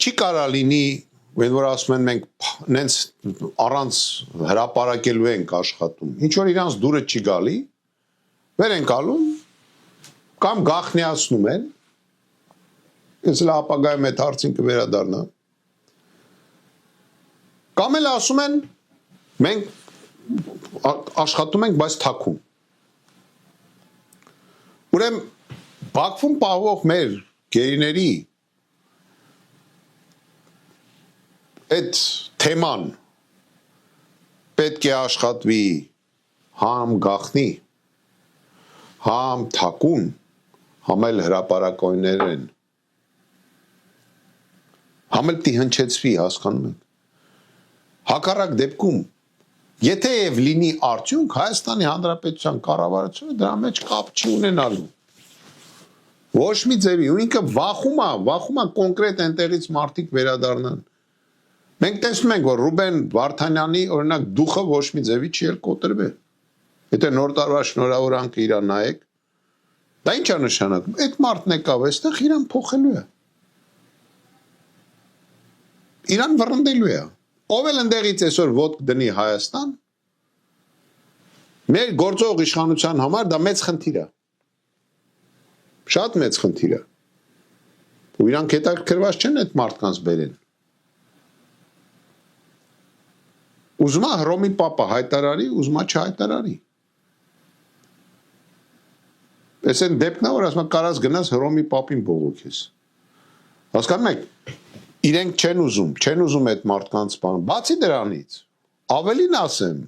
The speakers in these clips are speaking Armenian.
Չի կարա լինի, when որ ասում են մենք նենց առանց հրապարակելու ենք աշխատում, ինչ որ իրանց դուրը չի գալի, վեր են գալում, կամ գախնիացնում են, ես էլ ապագայում այդ հարցին կվերադառնամ, կամ էլ ասում են, մենք աշխատում ենք, բայց թաքուն։ Ուրեմն Բաքվում պահվող մեր գերիների այդ թեման պետք է աշխատվի համ գախնի, համ թաքուն, համ էլ հրապարակայիններ են, համ էլ պիտի հնչեցվի, հասկանում եք։ Հակառակ դեպքում, եթե եւ լինի արդյունք, Հայաստանի Հանրապետության կառավարությունը դրա մեջ կապ չի ունենալու։ Ոչ մի ձևի, ու ինքը վախում է կոնկրետ այնտեղից մարդիկ վերադառնան։ Մենք տեսնում ենք, որ Ռուբեն Վարդանյանի օրինակ դուխը ոչ մի ձևի չի էլ կոտրվել։ Եթե նոր տարվա շնորհավորանքը իրան նայեք, դա ի՞նչ է նշանակում։ Այդ մարդն եկավ այստեղ իրան փոխելու է։ Իրան վռնդելու է։ Ով էլ ընդեղից այսօր ոտ դնի Հայաստան, մեր գործող իշխանության համար դա մեծ խնդիր է։ Շատ մեծ խնդիր է։ Ու իրանք հետաքրքրված չեն այդ մարդկանց բերեն։ Ուզում է Հռոմի պապը հայտարարի, ուզում է չհայտարարի։ Այս են դեպքն է, որ ասում է կարած գնաս Հռոմի պապին բողոքես։ Հասկանում եք, իրենք չեն ուզում այդ մարդկանց բան։ Բացի դրանից, ավելին ասեմ,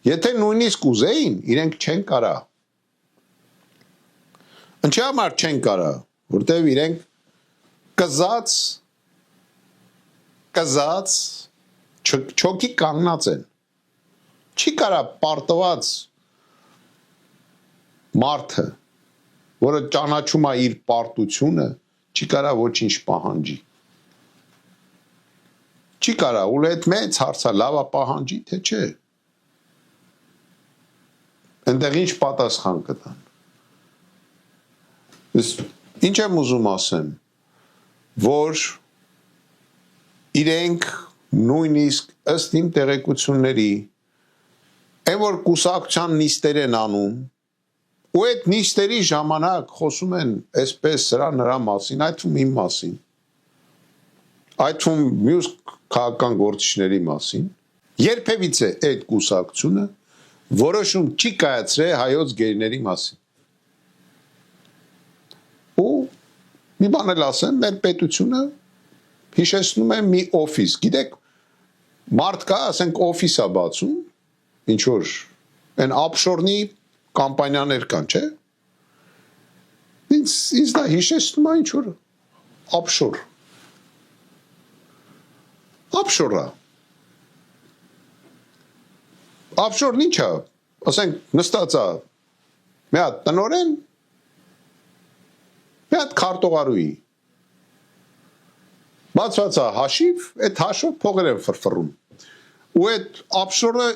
եթե նույնիսկ ուզեին, իրենք չեն կարա։ Ինչի համար չեն կարա, որտեվ իրենք կզած չոքի կանգնած են, չի կարա պարտված մարդը, որը ճանաչում է իր պարտությունը, չի կարա ոչինչ պահանջի, չի կարա, ու այդ մեծ հարցը լավա պահանջի, թե չէ, ընդեղ ինչ պատասխան կտան, ինչ եմ ուզում ասեմ, որ իրենք նույնիսկ ըստ իմ տեղեկությունների այն որ կուսակցության նիստեր են անում ու այդ նիստերի ժամանակ խոսում են այսպես սրա նրա մասին, այդ թվում իմ մասին, այդ թվում մյուս քաղաքական գործիչների մասին, երբևիցե այդ կուսակցությունը որոշում չի կայացրել հայոց գերիների մասին։ Ու մի բան էլ ասեմ, մեր պետությունը հիշեցնում է մի օֆիս, գիտեք, մարդ կա, ասենք օֆիս է բացում, ինչ որ այն ապշորնի կամպանիաներ կան, չէ։ Ինձ դա հիշեցնում է ինչ որ ապշոր է։ Ապշորն ինչ է, ասենք նստած է մի հատ տնօրեն, մի հատ քարտուղարուհի, բացված է հաշիվ, այդ հաշվով փողեր են ֆրֆռում։ Ու այդ ապշորը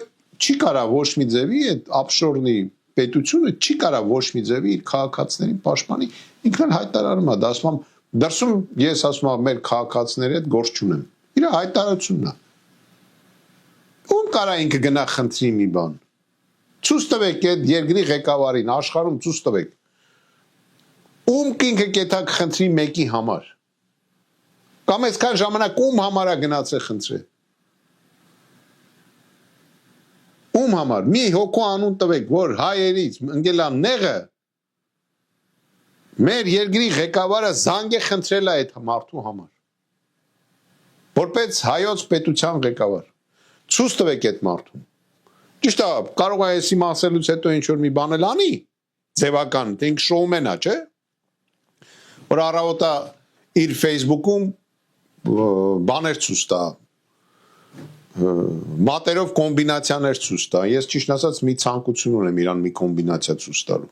չի կարա ոչ մի ձևի, այդ ապշորնի պետությունը չի կարա ոչ մի ձևի իր քաղաքացիներին պաշտպանի, ինքն էլ հայտարարում է, դա ասում եմ, դրսում ես ասում եմ մեր քաղաքացիների հետ գործ չունեմ։ Իր հայտարարությունն է։ Ում կարա ինքը գնա խնդրի մի բան։ Ցույց տվեք այդ երկրի ղեկավարին, աշխարհում ցույց տվեք։ Ում ինքը կետակ խնդրի մեկի համար։ Կամ այսքան ժամանակ ում համար է գնացել խնդրել։ Ում համար, մի հոգու անուն տվեք, որ հայերից ընկելա նեղը մեր երկրի ղեկավարը զանգ է խնդրել է այդ մարդու համար։ Որպես հայոց պետության ղեկավար։ Ցույց տվեք այդ մարդուն։ Ճիշտ է, կարող է էսի մասելուց հետո ինչ որ մի բան էլ անի, ձևական, թե ինքը շոումենա, չէ։ Որ առավոտը իր Facebook-ում բաներ ցույց տա, մատերով կոմբինացիաներ ցույց տա։ Ես ճիշտ ասած մի ցանկություն ունեմ իրան մի կոմբինացիա ցույց տալու։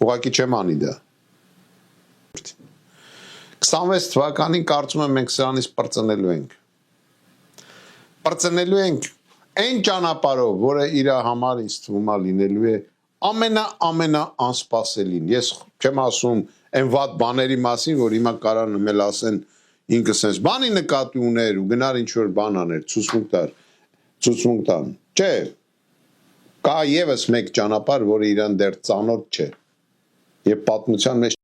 Ուղղակի չեմ անի դա։ 26 թվականին կարծում եմ մենք սրանից պրծնելու ենք։ Պրծնելու ենք այն ճանապարհով, որը իր համար ինձ թվում է լինելու է ամենա անսպասելին։ Ես չեմ ասում այն վատ բաների մասին, որ հիմա կարան մել ասեն ինքը sense բանի նկատի ուներ ու գնար ինչ որ բան աներ, ցուցմունք տան։ Չէ։ Կա եւս մեկ ճանապարհ, որը իրան դեռ ծանոթ չէ։ Եվ պատմության մեջ